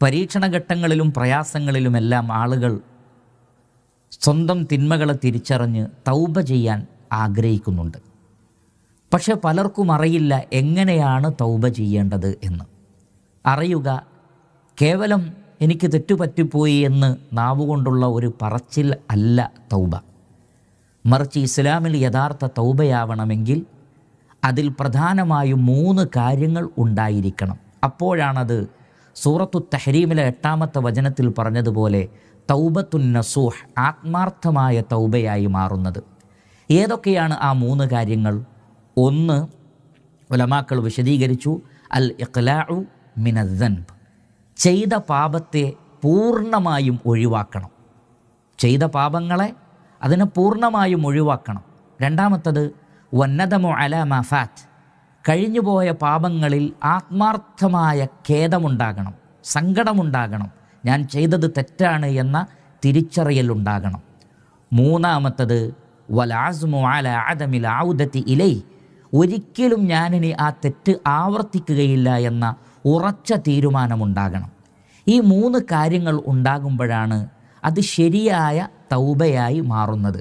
പരീക്ഷണഘട്ടങ്ങളിലും പ്രയാസങ്ങളിലുമെല്ലാം ആളുകൾ സ്വന്തം തിന്മകളെ തിരിച്ചറിഞ്ഞ് തൗബ ചെയ്യാൻ ആഗ്രഹിക്കുന്നുണ്ട്. പക്ഷെ പലർക്കും അറിയില്ല എങ്ങനെയാണ് തൗബ ചെയ്യേണ്ടത് എന്ന്. അറിയുക കേവലം എനിക്ക് തെറ്റുപറ്റിപ്പോയി എന്ന് നാവുകൊണ്ടുള്ള ഒരു പറച്ചിൽ അല്ല തൗബ. മറിച്ച് ഇസ്ലാമിൽ യഥാർത്ഥ തൗബയാവണമെങ്കിൽ അതിൽ പ്രധാനമായും 3 കാര്യങ്ങൾ ഉണ്ടായിരിക്കണം. അപ്പോഴാണത് സൂറത്തു തഹ്രീമിലെ 8-ാമത്തെ വചനത്തിൽ പറഞ്ഞതുപോലെ തൗബത്തുൻ നസൂഹ്, ആത്മാർത്ഥമായ തൗബയായി മാറുന്നത്. ഏതൊക്കെയാണ് ആ 3 കാര്യങ്ങൾ? 1, ഉലമാക്കൾ വിശദീകരിച്ചു, അൽ ഇഖ്ലാഉ മിനദ്ദൻബ്, ചെയ്ത പാപത്തെ പൂർണ്ണമായും ഒഴിവാക്കണം. ചെയ്ത പാപങ്ങളെ അതിനെ പൂർണ്ണമായും ഒഴിവാക്കണം. രണ്ടാമത്തത് വന്നദമു അലാ മാ ഫാത്ത്, കഴിഞ്ഞുപോയ പാപങ്ങളിൽ ആത്മാർത്ഥമായ ഖേദമുണ്ടാകണം, സങ്കടമുണ്ടാകണം, ഞാൻ ചെയ്തത് തെറ്റാണ് എന്ന തിരിച്ചറിയലുണ്ടാകണം. മൂന്നാമത്തത് വലാസ്മു അലാ അദമിൽ ഔദതി ഇലൈ, ഒരിക്കലും ഞാനിനി ആ തെറ്റ് ആവർത്തിക്കുകയില്ല എന്ന ഉറച്ച തീരുമാനമുണ്ടാകണം. ഈ 3 കാര്യങ്ങൾ ഉണ്ടാകുമ്പോഴാണ് അത് ശരിയായ തൗബയായി മാറുന്നത്.